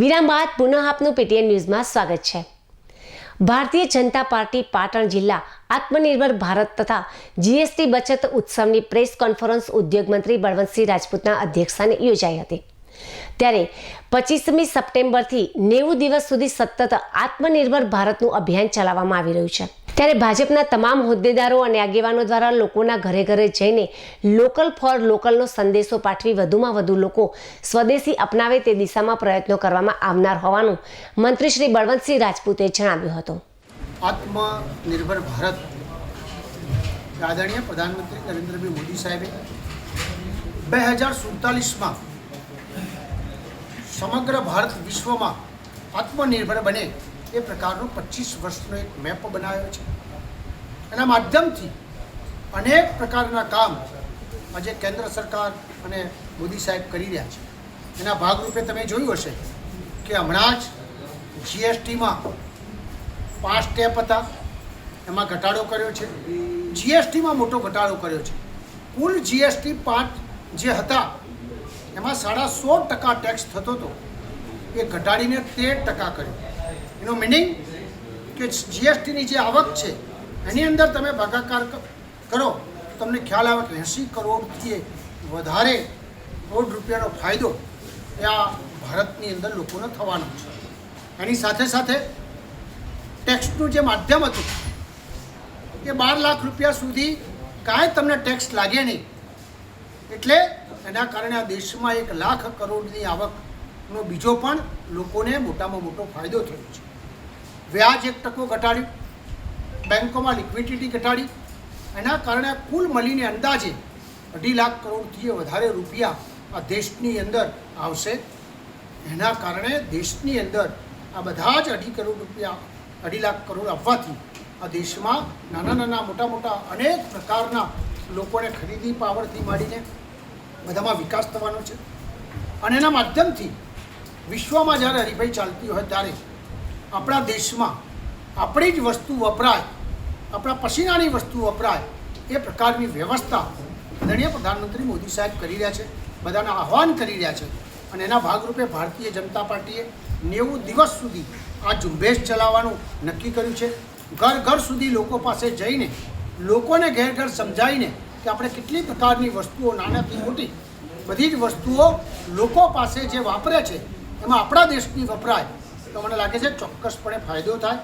વિરામ બાદ પુનઃ આપનું પીટીએન ન્યૂઝમાં સ્વાગત છે। ભારતીય જનતા પાર્ટી પાટણ જિલ્લા આત્મનિર્ભર ભારત તથા જીએસટી બચત ઉત્સવની પ્રેસ કોન્ફરન્સ ઉદ્યોગ મંત્રી બળવંતસિંહ રાજપૂતના અધ્યક્ષસ્થાને યોજાઈ હતી। ત્યારે 25મી સપ્ટેમ્બરથી 90 દિવસ સુધી સતત આત્મનિર્ભર ભારતનું અભિયાન ચલાવવામાં આવી રહ્યું છે। ત્યારે ભાજપના તમામ હોદ્દેદારો અને આગેવાનો દ્વારા લોકોના ઘરે ઘરે જઈને લોકલ ફોર લોકલનો સંદેશો પાઠવી વધુમાં વધુ લોકો સ્વદેશી અપનાવે તે દિશામાં પ્રયત્નો કરવામાં આવનાર હોવાનું મંત્રી શ્રી બળવંતસિંહ રાજપૂતે જણાવ્યું હતું। આત્મનિર્ભર ભારત આદરણીય પ્રધાનમંત્રી નરેન્દ્રભાઈ મોદી સાહેબે 2047માં સમગ્ર ભારત વિશ્વમાં આત્મનિર્ભર બને એ પ્રકારનો 25 વર્ષનો એક મેપ બનાવ્યો છે। એના માધ્યમથી અનેક પ્રકારના કામ આજે કેન્દ્ર સરકાર અને મોદી સાહેબ કરી રહ્યા છે। એના ભાગરૂપે તમે જોયું હશે કે હમણાં જ જીએસટીમાં 5 સ્ટેપ હતા, એમાં ઘટાડો કર્યો છે। જીએસટીમાં મોટો ઘટાડો કર્યો છે। કુલ જીએસટી 5 જે હતા એમાં 16.5% ટેક્સ થતો હતો, એ ઘટાડીને 13% કર્યો। એનો મિનિંગ કે જીએસટીની જે આવક છે એની અંદર તમે ભાગાકાર કરો તો તમને ખ્યાલ આવે કે 80 કરોડથી વધારે કરોડ રૂપિયાનો ફાયદો એ આ ભારતની અંદર લોકોને થવાનો છે। એની સાથે સાથે ટેક્સનું જે માધ્યમ હતું એ 12 લાખ રૂપિયા સુધી કાંઈ તમને ટેક્સ લાગે નહીં, એટલે એના કારણે આ દેશમાં 1 લાખ કરોડની આવકનો બીજો પણ લોકોને મોટામાં મોટો ફાયદો થયો છે। વ્યાજ 1% ઘટાડ્યું, બેંકોમાં લિક્વિડિટી ઘટાડી, એના કારણે કુલ મળીને અંદાજે 2.5 લાખ કરોડથી વધારે રૂપિયા આ દેશની અંદર આવશે। એના કારણે દેશની અંદર આ બધા જ 2.5 કરોડ રૂપિયા 2.5 લાખ કરોડ આવવાથી આ દેશમાં નાના મોટા અનેક પ્રકારના લોકોને ખરીદી પાવરથી માંડીને બધામાં વિકાસ થવાનો છે। અને એના માધ્યમથી વિશ્વમાં જ્યારે હરીફાઈ ચાલતી હોય ત્યારે આપણા દેશમાં આપણી જ વસ્તુ વપરાય, આપણા પસીનાની વસ્તુ વપરાય એ પ્રકારની વ્યવસ્થા આદરણીય પ્રધાનમંત્રી મોદી સાહેબ કરી રહ્યા છે, બધાને આહ્વાન કરી રહ્યા છે। અને એના ભાગરૂપે ભારતીય જનતા પાર્ટીએ 90 દિવસ સુધી આ ઝુંબેશ ચલાવવાનું નક્કી કર્યું છે। ઘર ઘર સુધી લોકો પાસે જઈને લોકોને ઘેર ઘર સમજાવીને કે આપણે કેટલી પ્રકારની વસ્તુઓ નાનાથી મોટી બધી જ વસ્તુઓ લોકો પાસે જે વાપરે છે એમાં આપણા દેશની વપરાય તો મને લાગે છે ચોક્કસપણે ફાયદો થાય।